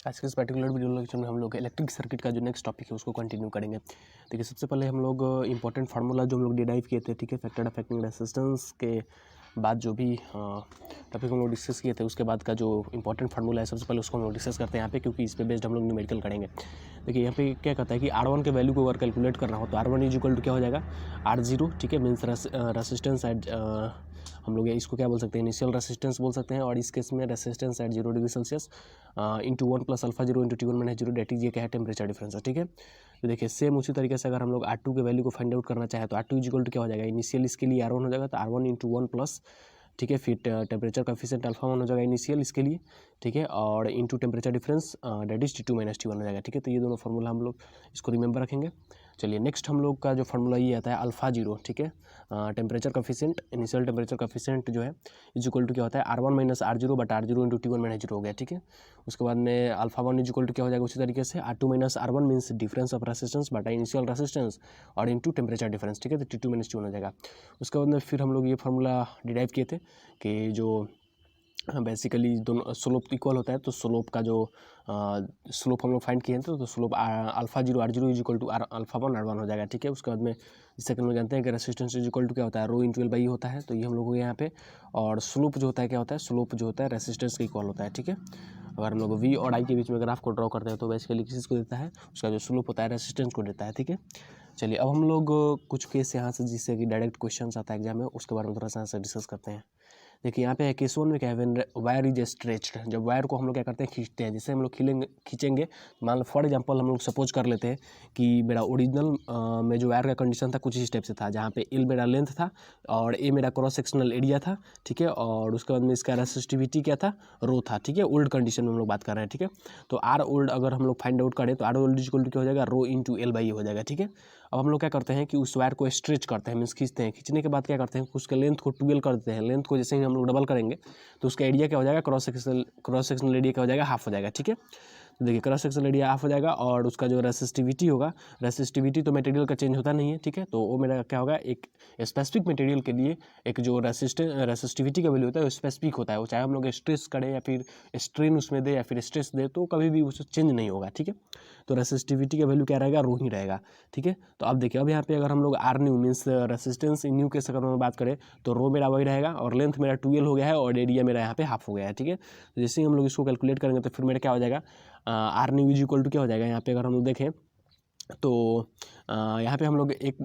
आज के इस पर्टिकुलर वीडियो लेक्चर में हम लोग इलेक्ट्रिक सर्किट का जो नेक्स्ट टॉपिक है उसको कंटिन्यू करेंगे। देखिए सबसे पहले हम लोग इंपॉर्टेंट फार्मूला जो हम लोग डिराइव किए थे, ठीक है, फैक्टर अफेक्टिंग रेसिस्टेंस के बाद जो भी टॉपिक हम लोग डिस्कस किए थे उसके बाद का जो इंपॉर्टेंट फार्मूला है सबसे पहले उसको हम लोग डिस्कस करते हैं यहाँ पे, क्योंकि इस पे बेस्ड हम लोग न्यूमेरिकल करेंगे। देखिए यहाँ पे क्या कहता है कि R1 के वैल्यू को अगर कैलकुलेट करना हो तो R1 इज इक्वल टू क्या हो जाएगा, R0, ठीक है, मीन्स रेसिस्टेंस एट हम लोग इसको क्या बोल सकते हैं, इनिशियल रेसिस्टेंस बोल सकते हैं, और इस केस में resistance at 0 degree Celsius into 1 plus alpha 0 into T1 minus 0, that is ये क्या है, टेम्परेचर डिफरेंस है, ठीक है। तो देखिए सेम उसी तरीके से अगर हम लोग R2 के वैल्यू को फाइंड आउट करना चाहे तो R2 इज इक्वल टू क्या हो जाएगा, इनिशियल इसके लिए R1 हो जाएगा तो R1 इंटू 1 प्लस, ठीक है, फिर टेम्परेचर कोएफिशिएंट अल्फा 1 हो जाएगा इनिशियल इसके लिए, ठीक है, और into temperature difference that is T2 minus T1 हो जाएगा, ठीक है। तो ये दोनों फार्मूला हम लोग इसको रिमेंबर रखेंगे। चलिए नेक्स्ट हम लोग का जो फार्मूला ये आता है अल्फा 0, ठीक है, temperature coefficient, initial temperature coefficient जो है इज इक्वल टू क्या होता है, R1 minus R0 but R0 into T1 minus 0 हो गया, ठीक है। उसके बाद में अल्फा 1 इज इक्वल टू क्या हो जाएगा उसी तरीके से R2 minus R1 means difference of resistance बटा इनिशियल रेसिस्टेंस और इंटू टेम्परेचर डिफरेंस, ठीक है, तो T2 माइनस T1 हो जाएगा। उसके बाद में फिर हम लोग ये फार्मूला डिराइव किए थे कि जो बेसिकली दोनों स्लोप इक्वल होता है तो स्लोप का जो स्लोप हम लोग फाइंड किए हैं तो slope alpha 0 R0 is equal to alpha 1 R1 हो जाएगा, ठीक है। उसके बाद में जैसे कि हम लोग जानते हैं कि रेसिस्टेंस इज इक्वल टू क्या होता है, रो इंटू एल बाई होता है, तो ये हम लोग हो गया यहाँ पे। और स्लोप जो होता है क्या होता है, स्लोप जो होता है रेसिस्टेंस के इक्वल होता है, ठीक है। अगर हम लोग V और I के बीच में ग्राफ को ड्रॉ करते हैं तो बेसिकली किस को देता है, उसका जो स्लोप होता है रेसिस्टेंस को देता है, ठीक है। चलिए अब हम लोग कुछ केस यहाँ से जिससे कि डायरेक्ट क्वेश्चन आता है एग्जाम में, उसके बारे में थोड़ा सा यहाँ से डिस्कस करते हैं। देखिए यहाँ पे केस 1 में क्या है, वायर इज स्ट्रेच्ड, जब वायर को हम लोग क्या करते हैं खींचते हैं, जैसे हम लोग खींचेंगे, मान लो फॉर एग्जांपल हम लोग सपोज कर लेते हैं कि मेरा ओरिजिनल में जो वायर का कंडीशन था कुछ इस टाइप से था, जहाँ पे एल मेरा लेंथ था और ए मेरा क्रॉस सेक्शनल एरिया था, ठीक है, और उसके बाद में इसका रेसिस्टिविटी क्या था, रो था, ठीक है, ओल्ड कंडीशन में हम लोग बात कर रहे हैं, ठीक है। तो आर ओल्ड अगर हम लोग फाइंड आउट करें तो आर ओल्ड इक्वल टू क्या हो जाएगा, रो इंटू एल बाई हो जाएगा, ठीक है। अब हम लोग क्या करते हैं कि उस वायर को स्ट्रेच करते हैं, मीन्स खींचते हैं, खींचने के बाद क्या करते हैं उसके लेंथ को 12 कर देते हैं, लेंथ को जैसे ही हम लोग डबल करेंगे तो उसका एरिया क्या हो जाएगा, क्रॉस सेक्शनल एरिया क्या हो जाएगा, हाफ हो जाएगा, ठीक है। तो देखिए क्रॉस सेक्शनल एरिया हाफ हो जाएगा और उसका जो रेसिस्टिविटी होगा, रेसिस्टिविटी तो मटेरियल का चेंज होता नहीं है, ठीक है, तो वो मेरा क्या होगा, एक स्पेसिफिक मटेरियल के लिए एक जो रेसिस्टिविटी का वैल्यू होता है वो स्पेसिफिक होता है, वो चाहे हम लोग स्ट्रेस करें या फिर स्ट्रेन उसमें दे या फिर स्ट्रेस दे तो कभी भी उससे चेंज नहीं होगा, ठीक है। तो रेसिस्टिविटी का वैल्यू क्या रहेगा, रो ही रहेगा, ठीक है। तो अब देखिए अब यहाँ पे अगर हम लोग R new means resistance in new के अगर हम बात करें तो रो मेरा वही रहेगा और लेंथ मेरा 12 हो गया है और एरिया मेरा यहाँ पे हाफ हो गया है, ठीक है। तो जैसे ही हम लोग इसको कैलकुलेट करेंगे तो फिर मेरा क्या हो जाएगा, R new is equal to क्या हो जाएगा, यहाँ पे अगर हम लोग देखें तो यहाँ पे हम लोग एक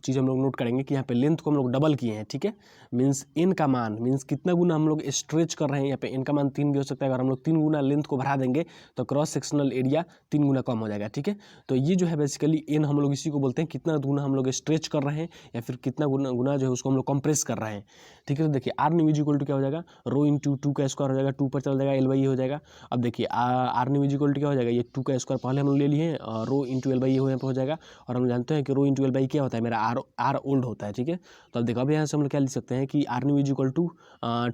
चीज़ हम लोग नोट करेंगे कि यहाँ पे लेंथ को हम लोग डबल किए हैं, ठीक है, मीन्स इन का मान मीन्स कितना गुना हम लोग स्ट्रेच कर रहे हैं, यहाँ पे इन का मान 3 भी हो सकता है, अगर हम लोग 3 गुना लेंथ को बढ़ा देंगे तो क्रॉस सेक्शनल एरिया 3 गुना कम हो जाएगा, ठीक है। तो ये जो है बेसिकली इन हम लोग इसी को बोलते हैं कितना गुना हम लोग स्ट्रेच कर रहे हैं या फिर कितना गुना जो है उसको हम लोग कंप्रेस कर रहे हैं, ठीक है। तो देखिए R new is equal to क्या हो जाएगा, रो इंटू 2 का स्क्वायर हो जाएगा, 2 पर चल जाएगा, एल बाई हो जाएगा। अब देखिए R new is equal to क्या हो जाएगा, ये 2 का स्क्वायर पहले हम लोग ले लिए, रो इंटू एल बाई यहाँ पे हो जाएगा, और हम जानते हैं कि रो इंटू एल बाई क्या होता है, मेरा आर ओल्ड होता है, ठीक है। तो अब देखो अब यहाँ से हम लोग क्या लिख सकते हैं कि R new is equal to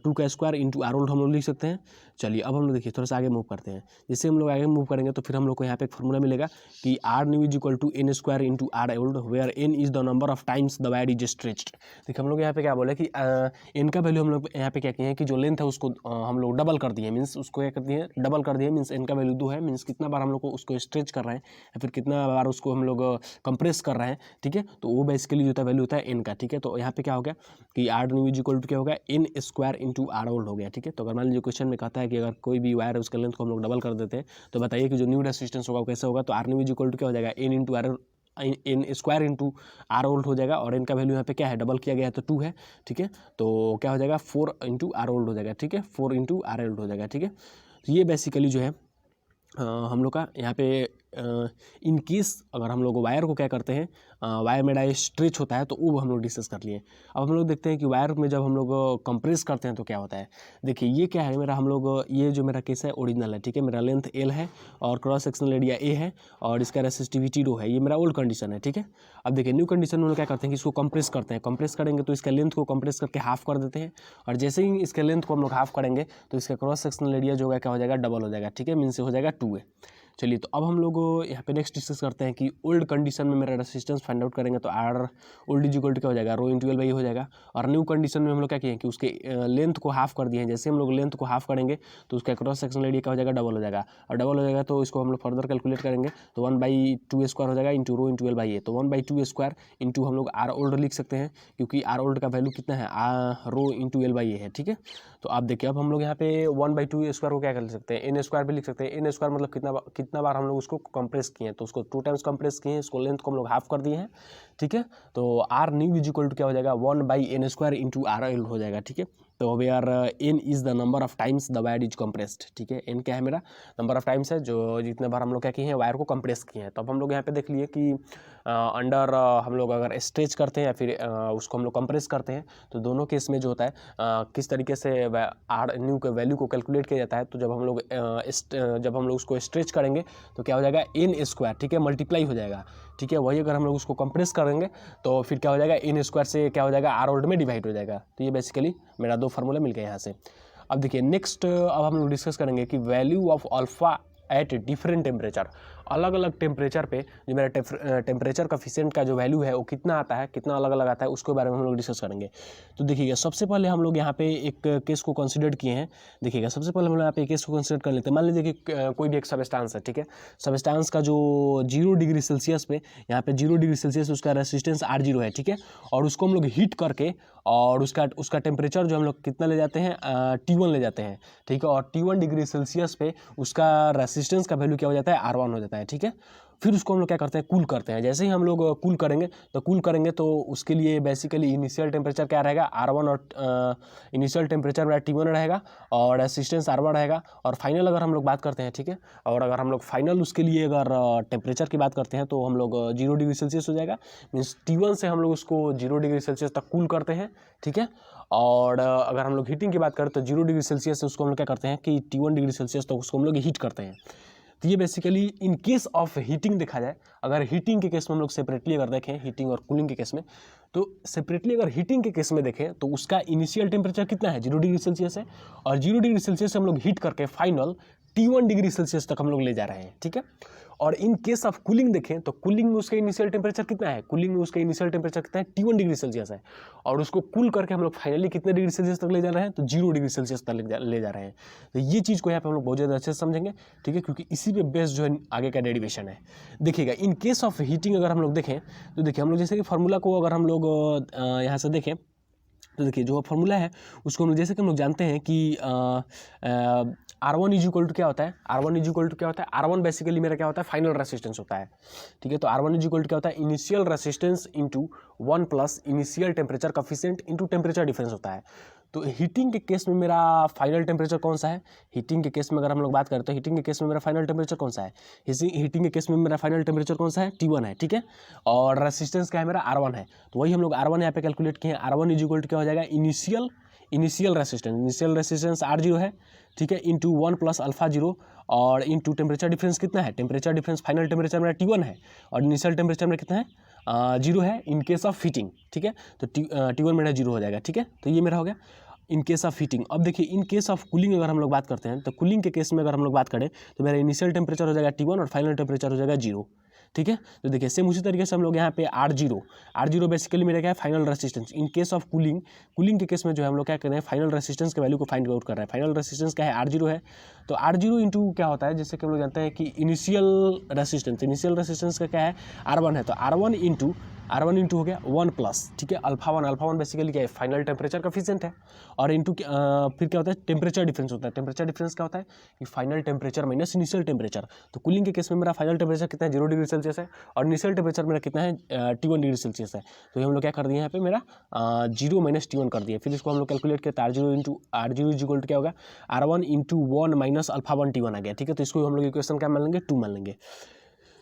2 का स्क्वायर इंटू आर ओल्ड हम लोग लिख सकते हैं। चलिए अब हम लोग देखिए थोड़ा सा आगे मूव करते हैं, जैसे हम लोग आगे मूव करेंगे तो फिर हम लोग को यहाँ पे एक फॉर्मूला मिलेगा कि R new is equal to n square into R old where n is the number of times the wire is stretched. देखिए हम लोग यहाँ पे क्या बोले कि एन का वैल्यू हम लोग यहाँ पे क्या किए हैं कि जो लेंथ है उसको हम लोग डबल कर दिए, मीन्स उसको क्या कर दिए, डबल कर दिए, मीन्स एन का वैल्यू 2 है, मीन्स कितना बार हम लोग को उसको स्ट्रेच कर रहे हैं या फिर कितना बार उसको हम लोग कंप्रेस कर रहे हैं, ठीक है। तो वो बेसिकली जो होता है वैल्यू होता है एन का, ठीक है। तो यहाँ पे क्या हो गया कि R new is equal to क्या हो गया, n square into R old हो गया, ठीक है। तो अगर मान लीजिए क्वेश्चन में कहता है कि अगर कोई भी वायर है उसका लेंथ को हम लोग डबल कर देते हैं तो बताइए कि जो न्यू रेसिस्टेंस होगा वो कैसे होगा, तो R new is equal to क्या हो जाएगा, n into R n square into R old हो जाएगा, और इनका वैल्यू यहाँ पे क्या है, डबल किया गया है तो 2 है, ठीक है। तो क्या हो जाएगा 4 इंटू आर ओल्ड हो जाएगा, ठीक है, 4 इंटू आर ओल्ड हो जाएगा, ठीक है। तो ये बेसिकली जो है हम लोग का यहाँ पे इन केस अगर हम लोग वायर को क्या करते हैं, वायर मेरा स्ट्रेच होता है तो वो हम लोग डिस्कस कर लिए। अब हम लोग देखते हैं कि वायर में जब हम लोग कंप्रेस करते हैं तो क्या होता है। देखिए ये क्या है, मेरा हम लोग ये जो मेरा केस है ओरिजिनल है, ठीक है, मेरा लेंथ एल है और क्रॉस सेक्शनल एरिया ए है और इसका रेसिस्टिविटी रो है, ये मेरा ओल्ड कंडीशन है, ठीक है। अब देखिए न्यू कंडीशन में हम लोग क्या करते हैं कि इसको कंप्रेस करते हैं, कंप्रेस करेंगे तो इसका लेंथ को कंप्रेस करके हाफ कर देते हैं, और जैसे ही इसके लेंथ को हम लोग हाफ करेंगे तो इसका क्रॉस सेक्शनल एरिया जो है क्या हो जाएगा, डबल हो जाएगा, ठीक है, मीन से हो जाएगा 2 है, चलिए तो अब हम लोग यहाँ पे नेक्स्ट डिस्कस करते हैं कि ओल्ड कंडीशन में मेरा रेसिस्टेंस फाइंड आउट करेंगे तो R old is equal to क्या हो जाएगा, रो इंटू एल बाई हो जाएगा। और न्यू कंडीशन में हम लोग क्या किए हैं कि उसके लेंथ को हाफ कर दिए हैं। जैसे हम लोग लेंथ को हाफ करेंगे तो उसका क्रॉस सेक्शन एरिया क्या हो जाएगा, डबल हो जाएगा। और डबल हो जाएगा तो इसको हम लोग फर्दर कैलकुलेट करेंगे तो 1/2² हो जाएगा into rho into L by A. तो 1/2² इंटू हम लोग आर ओल्ड लिख सकते हैं क्योंकि आर ओल्ड का वैल्यू कितना है, रो इंटू एल बाई ए है। ठीक है, तो आप देखिए अब हम लोग यहाँ पे 1/2² को क्या कर सकते हैं, n स्क्वायर भी लिख सकते हैं। n स्क्वायर मतलब कितना बार हम लोग उसको कंप्रेस किए हैं, तो उसको 2 टाइम्स कंप्रेस किए हैं, इसको लेंथ को हम लोग हाफ कर दिए हैं। ठीक है, तो R new is equal to क्या हो जाएगा, 1/n² इंटू आर एल हो जाएगा। ठीक है, तो अब यार n is the number of times the wire is compressed. ठीक है, n क्या है, मेरा नंबर ऑफ टाइम्स है जो जितने बार हम लोग क्या किए हैं, वायर को कंप्रेस किए हैं। तो अब हम लोग यहाँ पे देख लिए कि अंडर हम लोग अगर स्ट्रेच करते हैं या फिर उसको हम लोग कंप्रेस करते हैं तो दोनों केस में जो होता है किस तरीके से आर न्यू के वैल्यू को कैलकुलेट किया जाता है। तो जब हम लोग उसको स्ट्रेच करेंगे तो क्या हो जाएगा, n²। ठीक है, मल्टीप्लाई हो जाएगा। ठीक है, वही अगर हम लोग उसको कंप्रेस करेंगे तो फिर क्या हो जाएगा, n² से क्या हो जाएगा, आर ओल्ड में डिवाइड हो जाएगा। तो ये बेसिकली मेरा 2 फार्मूला मिल गए यहाँ से। अब देखिए नेक्स्ट अब हम लोग डिस्कस करेंगे कि value of alpha at different temperature. अलग अलग टेम्परेचर पे जो मेरा टेम्परेचर कोफिशिएंट का जो वैल्यू है वो कितना आता है, कितना अलग अलग आता है, उसके बारे में हम लोग डिस्कस करेंगे। तो देखिएगा सबसे पहले हम लोग यहाँ पे एक केस को कंसिडर किए हैं। देखिएगा सबसे पहले हम लोग यहाँ पे एक केस को कंसिडर कर लेते हैं। मान लीजिए कि कोई भी एक सबस्टेंस है। ठीक है, सबस्टेंस का जो 0 डिग्री सेल्सियस पे, यहाँ पे 0 डिग्री सेल्सियस उसका रेसिस्टेंस R0 है। ठीक है, और उसको हम लोग हीट करके और उसका टेम्परेचर जो हम लोग कितना ले जाते हैं, T1 ले जाते हैं। ठीक है, और T1 डिग्री सेल्सियस पे उसका रेसिस्टेंस का वैल्यू क्या हो जाता है, R1 हो जाता है। ठीक है, फिर उसको हम लोग क्या करते हैं, कूल करते हैं। जैसे ही हम लोग कूल करेंगे तो उसके लिए बेसिकली इनिशियल टेम्परेचर क्या रहेगा, R1, और इनिशियल टेम्परेचर मेरा T1 रहेगा और रेसिस्टेंस R1 रहेगा। और फाइनल अगर हम लोग बात करते हैं, ठीक है, और अगर हम लोग फाइनल उसके लिए अगर टेम्परेचर की बात करते हैं तो हम लोग 0 डिग्री सेल्सियस हो जाएगा। मीन्स T1 से हम लोग उसको 0 डिग्री सेल्सियस तक कूल करते हैं। ठीक है, और अगर हम लोग हीटिंग की बात करें तो 0 डिग्री सेल्सियस से उसको हम लोग क्या करते हैं कि T1 डिग्री सेल्सियस तक उसको हम लोग हीट करते हैं। तो ये basically in case of heating देखा जाए, अगर हीटिंग के केस में हम लोग सेपरेटली अगर देखें, हीटिंग और कूलिंग के केस में, तो सेपरेटली अगर हीटिंग के केस में देखें तो उसका इनिशियल टेम्परेचर कितना है, 0 डिग्री सेल्सियस है। और 0 डिग्री सेल्सियस से हम लोग हीट करके फाइनल T1 डिग्री सेल्सियस तक हम लोग ले जा रहे हैं। ठीक है, और इन केस ऑफ कूलिंग देखें तो कूलिंग में उसका इनिशियल टेम्परेचर कितना है, कूलिंग में उसका इनिशियल टेम्परेचर कितना है, T1 डिग्री सेल्सियस है। और उसको कूल करके हम लोग फाइनली कितने डिग्री सेल्सियस तक ले जा रहे हैं, तो 0 डिग्री सेल्सियस तक ले जा रहे हैं। तो ये चीज़ को यहाँ पे हम लोग बहुत ज़्यादा अच्छे से समझेंगे। ठीक है, क्योंकि इसी पे बेस्ड जो है आगे का डेरिवेशन है। देखिएगा इन केस ऑफ हीटिंग अगर हम लोग देखें तो देखिए हम लोग जैसे कि फार्मूला को अगर हम लोग यहाँ से देखें तो देखिए जो फार्मूला है उसको हम लोग जैसे कि हम लोग जानते हैं कि R1 इज इक्वल टू क्या होता है, R1 इज इक्वल टू क्या होता है, R1 बेसिकली मेरा क्या होता है, फाइनल रेसिस्टेंस होता है। ठीक है, तो R1 इज इक्वल टू क्या होता है, initial resistance into 1 plus initial temperature coefficient into temperature difference होता है। तो हीटिंग के केस में मेरा फाइनल टेम्परेचर कौन सा है, हीटिंग के केस में अगर हम लोग बात करें तो हीटिंग के केस में मेरा फाइनल टेम्परेचर कौन सा है, हीटिंग के केस में मेरा फाइनल टेम्परेचर कौन सा है, T1 है। ठीक है, और रेसिस्टेंस क्या है मेरा, R1 है। तो वही हम लोग R1 यहाँ पे कैलकुलेट किए हैं। R1 इज इक्वल टू क्या हो जाएगा, इनिशियल रेसिस्टेंस R0 है। ठीक है, इंटू 1 प्लस अल्फा 0 और इंटू टेम्परेचर डिफरेंस कितना है, टेम्परेचर डिफरेंस फाइनल टेम्परेचर मेरा T1 है और इनिशियल टेम्परेचर मेरा कितना है, 0 है इन केस ऑफ हीटिंग। ठीक है, तो T1 मेरा 0 हो जाएगा। ठीक है, तो ये मेरा हो गया इन केस ऑफ हीटिंग। अब देखिए इन केस ऑफ कूलिंग अगर हम लोग बात करते हैं तो कूलिंग के केस में अगर हम लोग बात करें तो मेरा इनिशियल टेम्परेचर हो जाएगा T1 और फाइनल टेम्परेचर हो जाएगा 0। ठीक है, तो देखिए सेम उसी तरीके से हम लोग यहाँ पे R0 बेसिकली मेरा क्या है, final resistance. In case of cooling के केस में जो है हम लोग क्या कर रहे हैं, फाइनल रेसिस्टेंस के वैल्यू को फाइंड आउट कर रहे हैं। फाइनल रेसिस्टेंस क्या है, R0 है। तो R0 इंटू क्या होता है, जैसे कि हम लोग जानते हैं कि इनिशियल रेसिस्टेंस का क्या है, R1 है। तो R1 इंटू हो गया 1 प्लस, ठीक है, अल्फा 1 बेसिकली क्या है, फाइनल टेम्परेचर कोफिशिएंट है। और इंटू फिर क्या होता है, टेम्परेचर डिफरेंस होता है। टेम्परेचर डिफरेंस क्या होता है कि final temperature minus initial temperature. तो कूलिंग के केस में मेरा फाइनल टेम्परेचर कितना है, 0 डिग्री सेल्सियस है और इनिशियल टेम्परेचर मेरा कितना है, T1 डिग्री सेल्सियस है। तो ये हम लोग क्या कर दिए यहाँ पे, मेरा 0 माइनस T1 कर दिए। फिर इसको हम लोग कैलकुलेट करते हैं, R0 इज इक्वल टू क्या होगा, R1 into 1 minus alpha 1 T1 आ गया। ठीक है, तो इसको हम लोग इक्वेशन क्या मान लेंगे, 2 मान लेंगे।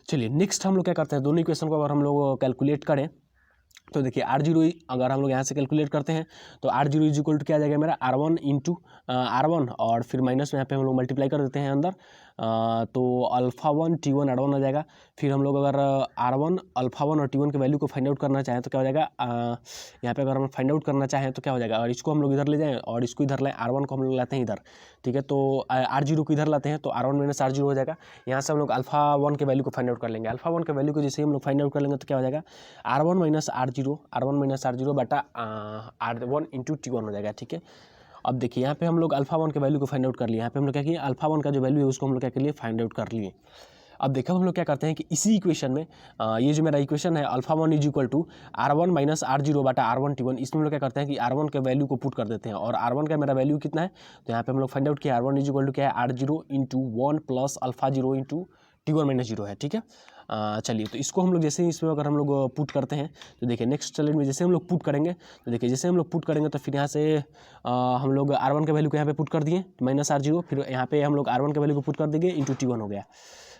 चलिए नेक्स्ट हम लोग क्या करते हैं, दोनों इक्वेशन को अगर हम लोग कैलकुलेट करें तो देखिए R0 अगर हम लोग यहाँ से कैलकुलेट करते हैं तो R0 इज इक्वल टू क्या आ जाएगा मेरा, R1 इंटू R1 और फिर माइनस में यहाँ पे हम लोग मल्टीप्लाई कर देते हैं अंदर तो अल्फ़ा वन T1 R1 आ जाएगा। फिर हम लोग अगर R1 अल्फ़ा वन और T1 के वैल्यू को फाइंड आउट करना चाहें तो क्या हो जाएगा, यहाँ पे अगर हम फाइंड आउट करना चाहें तो क्या हो जाएगा, और इसको हम लोग इधर ले जाएँ और इसको इधर लाएँ, R1 को हम लोग लाते हैं इधर, ठीक है। तो R0 को इधर लाते हैं तो R1 माइनस R0 हो जाएगा। यहाँ से हम लोग अल्फ़ा वन के वैल्यू को फाइंड आउट कर लेंगे। अल्फ़ा वन के वैल्यू को जैसे ही हम लोग फाइंड आउट कर लेंगे तो क्या हो जाएगा, R1 माइनस R0 बटा R1 इंटू T1 हो जाएगा, ठीक है। अब देखिए यहाँ पे हम लोग अल्फ़ा वन के वैल्यू को फाइंड आउट कर लिए। यहाँ पे हम लोग क्या किए, अल्फ़ा वन का जो वैल्यू है उसको हम लोग क्या कर लिए, फाइंड आउट कर लिए। अब देखो हम लोग क्या करते हैं कि इसी इक्वेशन में ये जो मेरा इक्वेशन है alpha one is equal to R1 minus R0 बटा R1 T1, इसमें हम लोग क्या करते हैं कि R1 के वैल्यू को पुट कर देते हैं। और R1 का मेरा वैल्यू कितना है, तो यहाँ पे हम लोग फाइंड आउट किया R1 इज इक्वल टू क्या है, R0 into 1 plus alpha 0 into T1 minus 0 है, ठीक है। चलिए तो इसको हम लोग जैसे ही इसमें अगर हम लोग पुट करते हैं तो देखिए नेक्स्ट स्लाइड में जैसे हम लोग पुट करेंगे तो देखिए जैसे हम लोग पुट करेंगे तो फिर यहाँ से हम लोग R1 के वैल्यू को यहाँ पे पुट कर दिए माइनस R0, फिर यहाँ पे हम लोग R1 के वैल्यू को पुट कर देंगे इंटू T1 हो गया।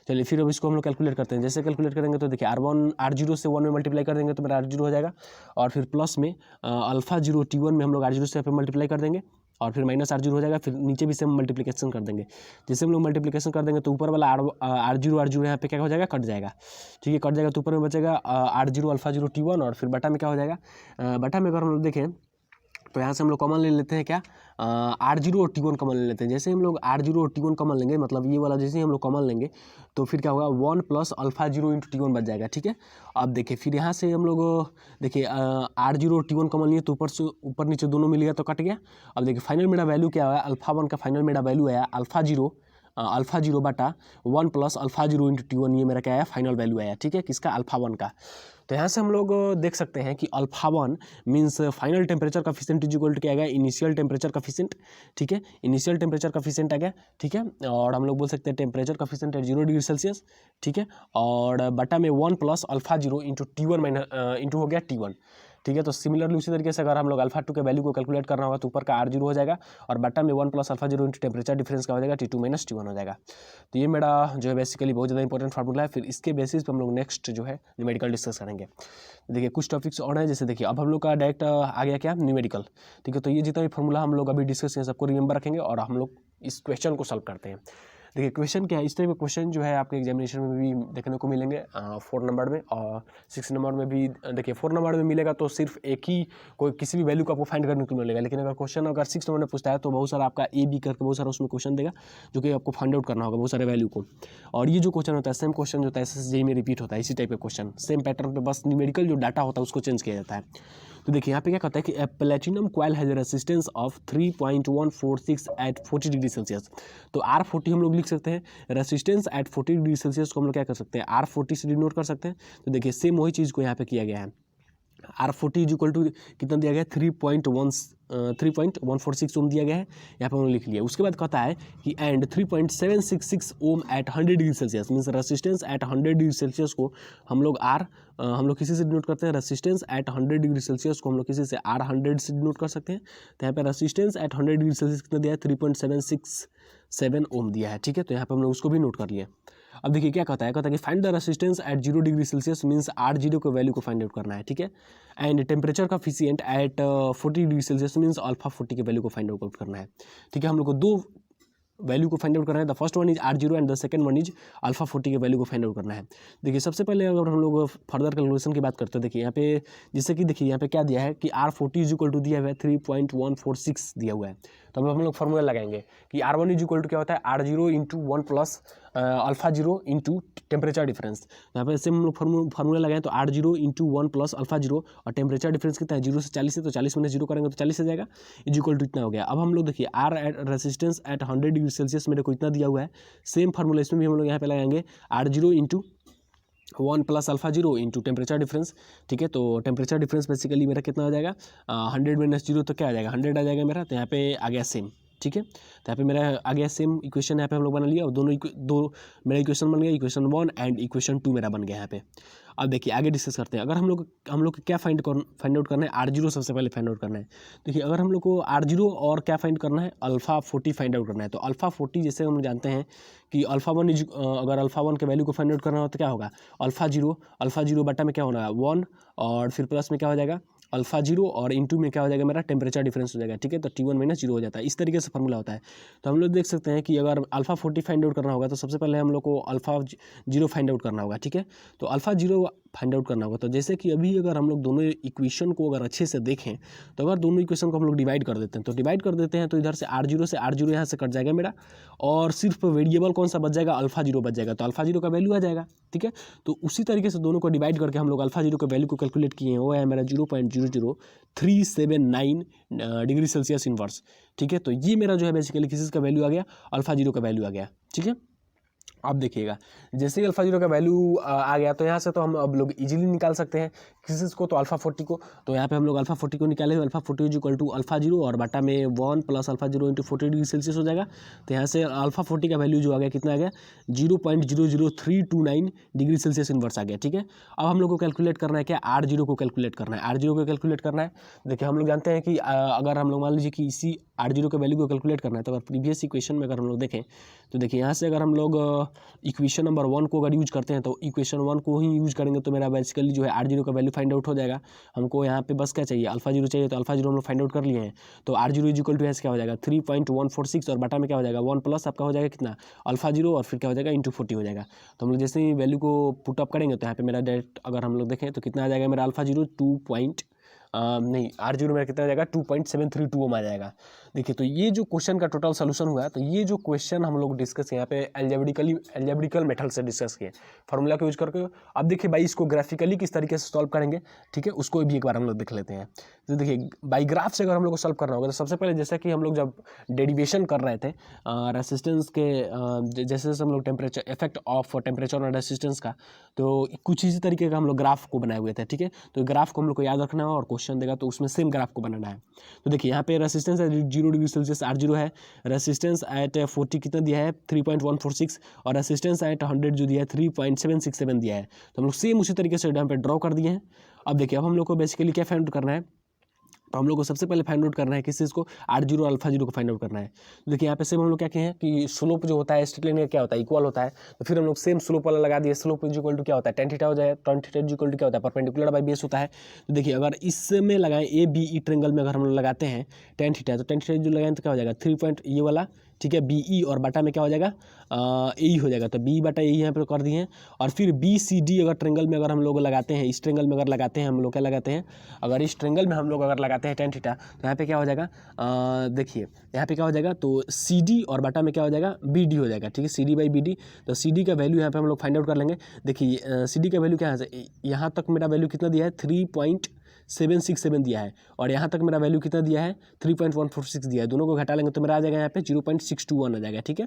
चलिए फिर अब इसको हम लोग कैलकुलेट करते हैं। जैसे कैलकुलेट करेंगे तो देखिए R0 से 1 में मल्टीप्लाई कर देंगे तो मेरा R0 हो जाएगा, और फिर प्लस में अल्फ़ा 0 T1 में हम लोग R0 से यहाँ पे मल्टीप्लाई कर देंगे और फिर माइनस R0 हो जाएगा। फिर नीचे भी से हम मल्टीप्लिकेशन कर देंगे। जैसे हम लोग मल्टीप्लिकेशन कर देंगे तो ऊपर वाला R0 यहाँ पे क्या हो जाएगा, कट जाएगा, ठीक है, कट जाएगा। तो ऊपर में बचेगा R0 अल्फ़ा 0 T1 और फिर बटा में क्या हो जाएगा, बटा में अगर हम लोग देखें तो यहाँ से हम लोग कॉमन ले लेते हैं क्या, R0 और T1 कॉमन ले लेते हैं। जैसे हम लोग R0 और T1 कॉमन लेंगे, मतलब ये वाला जैसे ही हम लोग कॉमन लेंगे तो फिर क्या होगा, 1 प्लस अल्फ़ा 0 इंटू T1 बच जाएगा, ठीक है। अब देखिए फिर यहाँ से हम लोग देखिए R0 और T1 कॉमन लिए तो ऊपर से ऊपर नीचे दोनों मिल गया तो कट गया। अब देखिए फाइनल मेरा वैल्यू क्या आया, अल्फ़ा वन का फाइनल मेरा वैल्यू आया अल्फ़ा 0 बटा 1 प्लस अल्फ़ा 0 इंटू T1, ये मेरा क्या आया, फाइनल वैल्यू आया, ठीक है, किसका, अल्फ़ा वन का। तो यहाँ से हम लोग देख सकते हैं कि alpha one means final temperature coefficient is equal to क्या आ गया, इनिशियल टेम्परेचर कॉफिशिएंट, ठीक है, इनिशियल टेम्परेचर कॉफिशिएंट आ गया, ठीक है। और हम लोग बोल सकते हैं temperature coefficient at 0 degree Celsius, ठीक है, और बटा में 1 plus alpha 0 into T1 minus into हो गया T1, ठीक है। तो सिमिलरली उसी तरीके से अगर हम लोग अल्फ़ा 2 के वैल्यू को कैलकुलेट करना होगा तो ऊपर का R0 हो जाएगा और बटा में 1 plus alpha 0 into temperature difference का हो जाएगा T2 माइनस T1 हो जाएगा। तो ये मेरा जो है बेसिकली बहुत ज़्यादा इंपॉर्टेंट फार्मूला है। फिर इसके बेसिस पे हम लोग नेक्स्ट जो है न्यूमेरिकल डिस्कस करेंगे। देखिए कुछ टॉपिक्स और हैं, जैसे देखिए अब हम लोग का डायरेक्ट आ गया क्या, न्यूमेरिकल, ठीक है। तो ये जितना भी फार्मूला हम लोग अभी डिस्कस किए सबको रिमेंबर रखेंगे और हम लोग इस क्वेश्चन को सॉल्व करते हैं। देखिए क्वेश्चन क्या है, इस टाइप के क्वेश्चन जो है आपके एग्जामिनेशन में भी देखने को मिलेंगे 4 नंबर में और 6 नंबर में भी। देखिए 4 नंबर में मिलेगा तो सिर्फ एक ही कोई किसी भी वैल्यू को आपको फाइंड करने को मिलेगा, लेकिन अगर क्वेश्चन अगर 6 नंबर में पूछता है तो बहुत सारा आपका ए बी करके बहुत सारा उसमें क्वेश्चन देगा जो कि आपको फाइंड आउट करना होगा बहुत सारे वैल्यू को। और ये जो क्वेश्चन होता है सेम क्वेश्चन जो होता है SSJ में रिपीट होता है, इसी टाइप का क्वेश्चन सेम पैटर्न पे, बस न्यूमेरिकल जो डाटा होता है उसको चेंज किया जाता है। तो देखिए यहाँ पे क्या कहता है कि platinum coil has a resistance of 3.146 at 40 degree Celsius. तो R40 हम लोग लिख सकते हैं, रेसिस्टेंस एट 40 डिग्री सेल्सियस को हम लोग क्या कर सकते हैं, R40 से डिनोट कर सकते हैं। तो देखिए सेम वही चीज़ को यहाँ पे किया गया है। R40 इज इक्वल टू कितना दिया गया है, 3.146 ओम दिया गया है, यहाँ पे हमने लिख लिया। उसके बाद कहता है कि and 3.766 ohm at 100 degree Celsius, means resistance at 100 degree Celsius को हम लोग हम लोग किसी से डिनोट करते हैं, रेसिस्टेंस एट 100 डिग्री सेल्सियस को हम लोग किसी से R100 से डिनोट कर सकते हैं। तो यहाँ पे रेसिस्टेंस एट 100 डिग्री सेल्सियस कितना दिया है, 3.767 ओम दिया है, ठीक है। तो यहाँ पे हम लोग उसको भी नोट कर लिए। अब देखिए क्या कहता है कि find the resistance at 0 degree Celsius, means R0 के वैल्यू को फाइंड आउट करना है, ठीक है। And temperature coefficient at 40 degree Celsius, means alpha 40 के वैल्यू को फाइंड आउट करना है, ठीक है। हम लोग को दो वैल्यू को फाइंड आउट करना है, the first one is R0 and the second one is alpha 40 के वैल्यू को फाइंड आउट करना है। देखिए सबसे पहले अगर हम लोग फर्दर कैलकुलेशन की बात करते हैं, देखिए यहाँ पे जैसे कि देखिए यहाँ पे क्या दिया है कि R40 इज इक्वल टू दिया हुआ है 3.146 दिया हुआ है। तो अब हम लोग फार्मूला लगाएंगे कि R1 इज इक्वल टू क्या होता है, R0 into 1 plus alpha 0 into temperature difference. यहाँ पे सेम हम लोग फार्मूला लगाएं तो R0 इंटू 1 प्लस अल्फा 0 और टेम्परेचर डिफरेंस कितना है 0 से 40 है, तो 40 में 0 करेंगे तो 40 आ जाएगा, इज इक्वल टू इतना हो गया। अब हम लोग देखिए R resistance at 100 degree Celsius मेरे को इतना दिया हुआ है, सेम फार्मूला इसमें भी हम लोग यहाँ पे लगाएंगे R0 into 1 plus alpha 0 into temperature difference, ठीक है। तो टेम्परेचर डिफरेंस बेसिकली मेरा कितना आ जाएगा, 100 माइनस 0 तो क्या आ जाएगा, 100 आ जाएगा मेरा। तो यहाँ पे आ गया सेम, ठीक है। तो यहाँ पे मेरा आ गया सेम इक्वेशन, यहाँ पे हम लोग बना लिया और दो मेरा इक्वेशन बन गया, इक्वेशन 1 एंड इक्वेशन 2 मेरा बन गया यहाँ पे। अब देखिए आगे डिस्कस करते हैं। अगर हम लोग क्या फाइंड आउट करना है, R0 सबसे पहले फाइंड आउट करना है। देखिए अगर हम लोग को R0 और क्या फाइंड करना है, अल्फा 40 फाइंड आउट करना है। तो अल्फा 40 जैसे हम जानते हैं कि अल्फा 1 अगर अल्फा 1 के वैल्यू को फाइंड आउट करना हो तो क्या होगा, अल्फा 0 बटा में क्या होना है 1 और फिर प्लस में क्या हो जाएगा अल्फा जीरो और इनटू में क्या हो जाएगा मेरा टेम्परेचर डिफरेंस हो जाएगा, ठीक है। तो T1 माइनस जीरो हो जाता है, इस तरीके से फॉर्मूला होता है। तो हम लोग देख सकते हैं कि अगर अल्फा 40 फाइंड आउट करना होगा तो सबसे पहले हम लोग को अल्फा जीरो फाइंड आउट करना होगा, ठीक है। तो अल्फा जीरो फाइंड आउट करना होगा, तो जैसे कि अभी अगर हम लोग दोनों इक्वेशन को अगर अच्छे से देखें तो अगर दोनों इक्वेशन को हम लोग डिवाइड कर देते हैं, तो डिवाइड कर देते हैं तो इधर से R0 यहाँ से कट जाएगा मेरा, और सिर्फ वेरिएबल कौन सा बच जाएगा, अल्फा जीरो बच जाएगा। तो अल्फा जीरो का वैल्यू आ जाएगा, ठीक है। तो उसी तरीके से दोनों को डिवाइड करके हम लोग अल्फा जीरो के वैल्यू को कैलकुलेट किए हैं, वो है मेरा 0.00379 डिग्री सेल्सियस इनवर्स, ठीक है। तो ये मेरा जो है बेसिकली किस का वैल्यू आ गया, अल्फा जीरो का वैल्यू आ गया, ठीक है। अब देखिएगा जैसे ही अल्फा जीरो का वैल्यू आ गया तो यहाँ से तो हम अब लोग इजीली निकाल सकते हैं किस को, तो अल्फा 40 को। तो यहाँ पे हम लोग अल्फा 40 को निकाले, alpha 40 is equal to alpha zero और बटा में 1 plus alpha zero into 40 degree Celsius हो जाएगा। तो यहाँ से अल्फा 40 का वैल्यू जो आ गया कितना आ गया, 0.00329 डिग्री सेल्सियस इनवर्स आ गया, ठीक है। अब हम लोग को कैलकुलेट करना है क्या, R0 को कैलकुलेट करना है, R0 को कैलकुलेट करना है। देखिए हम लोग जानते हैं कि अगर हम लोग मान लीजिए कि इसी R0 के वैल्यू को कैलकुलेट करना है, तो अगर प्रीवियस इक्वेशन में अगर हम लोग देखें तो देखिए यहाँ से अगर हम लोग इक्वेशन नंबर 1 को अगर यूज करते हैं तो इक्वेशन 1 को ही यूज करेंगे तो मेरा बेसिकली जो है R0 का वैल्यू फाइंड आउट हो जाएगा। हमको यहाँ पे बस क्या चाहिए, अल्फा जीरो चाहिए, तो अल्फा जीरो हम लोग फाइंड आउट कर लिए हैं। तो R0 इज इक्वल टू क्या हो जाएगा 3.146 और बटा में क्या हो जाएगा 1 प्लस आपका हो जाएगा कितना अल्फा जीरो और फिर क्या हो जाएगा इंटू 40 हो जाएगा। तो हम लोग जैसे ही वैल्यू को पुट अप करेंगे तो यहाँ पे मेरा डायरेक्ट अगर हम लोग देखें तो कितना आ जाएगा मेरा अल्फा जीरो नहीं R0 मेरा कितना आ जाएगा 2.732 ओम आ जाएगा। देखिए तो ये जो क्वेश्चन का टोटल सोल्यूशन हुआ, तो ये जो क्वेश्चन हम लोग डिस्कस यहाँ पे एल्जेब्रिकल मेथड से डिस्कस किए फार्मूला को यूज करके। अब देखिए भाई इसको ग्राफिकली किस तरीके से सॉल्व करेंगे, ठीक है, उसको भी एक बार हम लोग देख लेते हैं। तो देखिए बाई ग्राफ से अगर हम लोग को सॉल्व करना होगा तो सबसे पहले जैसा कि हम लोग जब डेरिवेशन कर रहे थे रेसिस्टेंस के जैसे जैसे हम लोग टेम्परेचर इफेक्ट ऑफ टेम्परेचर और रेसिस्टेंस का, तो कुछ इसी तरीके का हम लोग ग्राफ को बनाए हुए थे, ठीक है। तो ग्राफ को हम लोग को याद रखना है और क्वेश्चन देगा तो उसमें सेम ग्राफ को बनाना है। तो देखिए यहाँ पे रेसिस्टेंस है 0 डिग्री सेल्सियस R0 है, रेसिस्टेंस एट 40 कितना दिया है 3.146 और रेसिस्टेंस एट 100 जो दिया है 3.767 दिया है। तो हम लोग सेम उसी तरीके से यहाँ पे ड्रॉ कर दिए हैं। अब देखिए अब हम लोग को बेसिकली क्या फाइंड करना है, तो हम लोग को सबसे पहले फाइंड आउट करना है किस चीज़ को, R0 और अल्फा जीरो को फाइंड आउट करना है। तो देखिए यहाँ पे सेम हम लोग क्या कहे हैं कि स्लोप जो होता है स्ट्रेट लाइन का क्या होता है इक्वल होता है, तो फिर हम लोग सेम स्लोप वाला लगा दिए। स्लोप इज इक्वल टू क्या होता है tan थीटा हो जाए, tan theta is equal to क्या होता है परपेंडिकुलर बाई बेस होता है। तो देखिए अगर इसमें लगाएं ABE ट्रेंगल में अगर हम लोग लगाते हैं tan थीटा, तो tan थीटा जो लगाएं तो क्या हो जाएगा 3 पॉइंट ये वाला, ठीक है, BE और बटा में क्या हो जाएगा AE हो जाएगा। तो B बटा AE यहाँ पे कर दिए हैं। और फिर BCD अगर ट्रेंगल में अगर हम लोग लगाते हैं, इस ट्रेंगल में अगर लगाते हैं हम लोग क्या लगाते हैं, अगर इस ट्रेंगल में हम लोग अगर लगाते हैं tan थीटा तो यहाँ पे क्या हो जाएगा देखिए यहाँ पे क्या हो जाएगा तो CD और बटा में क्या हो जाएगा BD हो जाएगा, ठीक है, CD बाई BD। तो CD का वैल्यू यहाँ पे हम लोग फाइंड आउट कर लेंगे। देखिए CD का वैल्यू क्या है, यहाँ तक मेरा वैल्यू कितना दिया है 3.767 दिया है और यहाँ तक मेरा वैल्यू कितना दिया है 3.146 दिया है। दोनों को घटा लेंगे तो मेरा आ जाएगा यहाँ पे 0.621 आ जाएगा, ठीक है।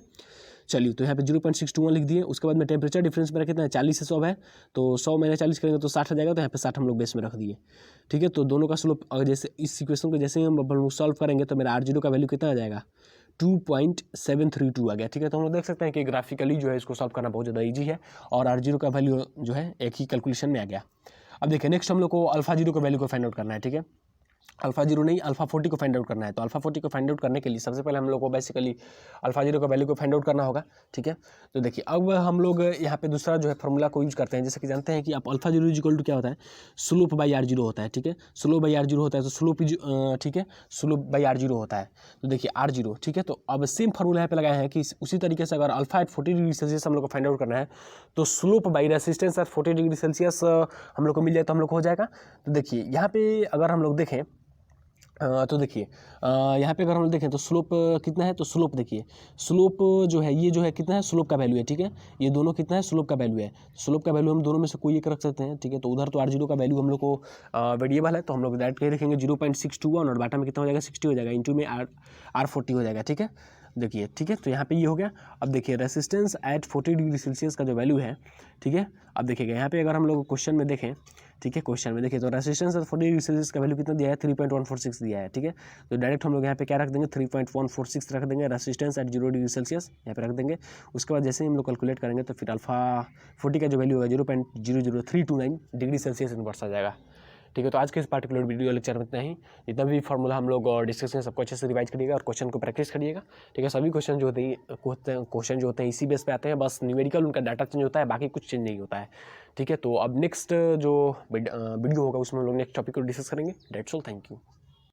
चलिए तो यहाँ पे 0.621 लिख दिए। उसके बाद में टेम्परेचर डिफरेंस मेरा कितना है 40 से 100 है, तो 100 मैंने 40 करेंगे तो 60 आ जाएगा। तो यहाँ पे 60 हम लोग बेस में रख दिए, ठीक है। तो दोनों का स्लोप अगर जैसे इस इक्वेशन को जैसे ही हम सॉल्व करेंगे तो मेरा R0 का वैल्यू कितना आ जाएगा 2.732 आ गया, ठीक है। तो हम लोग देख सकते हैं कि ग्राफिकली जो है इसको सॉल्व करना बहुत ज़्यादा ईजी है और R0 का वैल्यू जो है एक ही कैलकुलेशन में आ गया। अब देखिए नेक्स्ट हम लोग को अल्फा जीरो का वैल्यू को फाइंड आउट करना है, ठीक है। अल्फा जीरो नहीं अल्फा 40 को फाइंड आउट करना है। तो अल्फा 40 को फाइंड आउट करने के लिए सबसे पहले हम लोग को बेसिकली अल्फा जीरो का वैल्यू को फाइंड आउट करना होगा, ठीक है। तो देखिए अब हम लोग यहाँ पे दूसरा जो है फार्मूला को यूज करते हैं। जैसे कि जानते हैं कि आप अल्फा जीरो इक्वल टू क्या होता है स्लोप बाई R0 होता है, ठीक है। स्लोप बाई R0 होता है तो स्लोप ठीक है स्लोप बाई R0 होता है। तो देखिए R0, ठीक है। तो अब सेम फार्मूला यहाँ पे लगाया है कि उसी तरीके से अगर अल्फा एट 40 डिग्री सेल्सियस हम लोग को फाइंड आउट करना है तो slope by resistance at 40 degree Celsius हम लोग को मिल जाए तो हम लोग को हो जाएगा। तो देखिए यहाँ पे अगर हम लोग देखें तो देखिए यहाँ पे अगर हम देखें तो स्लोप कितना है, तो स्लोप देखिए स्लोप जो है ये जो है कितना है स्लोप का वैल्यू है, ठीक है। ये दोनों कितना है स्लोप का वैल्यू है। स्लोप का वैल्यू हम दोनों में से कोई एक रख सकते हैं, ठीक है। तो उधर तो R0 का वैल्यू हम लोग को वेरिएबल है तो हम लोग डायरेक्ट कहीं रखेंगे 0.621 और बाटा में कितना हो जाएगा 60 हो जाएगा, इंटू में R40 हो जाएगा, ठीक है। देखिए ठीक है तो यहाँ पे ये हो गया। अब देखिए रेसिस्टेंस एट 40 डिग्री सेल्सियस का जो वैल्यू है, ठीक है। अब देखिएगा यहाँ पे अगर हम लोग क्वेश्चन में देखें, ठीक है, क्वेश्चन में देखिए तो रेसिस्टेंस एट 40 डिग्री सेल्सियस का वैल्यू कितना दिया है 3.146 दिया है, ठीक है। तो डायरेक्ट हम लोग यहाँ पे क्या रख देंगे 3.146 रख देंगे रेसिस्टेंस एट 0 डिग्री सेल्सियस यहाँ पे रख देंगे। उसके बाद जैसे ही हम लोग कैलकुलेट करेंगे तो फिर अल्फा 40 का जो वैल्यू होगा 0.00329 डिग्री सेल्सियस इनवर्स आ जाएगा, ठीक है। तो आज के इस पार्टिकुलर वीडियो लेक्चर में इतना ही। जितना भी फार्मूला हम लोग डिस्कस करें सबको अच्छे से रिवाइज करिएगा और क्वेश्चन को प्रैक्टिस करिएगा, ठीक है। सभी क्वेश्चन जो होते हैं इसी बेस पे आते हैं, बस न्यूमेरिकल उनका डाटा चेंज होता है, बाकी कुछ चेंज नहीं होता है, ठीक है। तो अब नेक्स्ट जो वीडियो होगा उसमें हम लोग नेक्स्ट टॉपिक को डिस्कस करेंगे। That's all, thank you.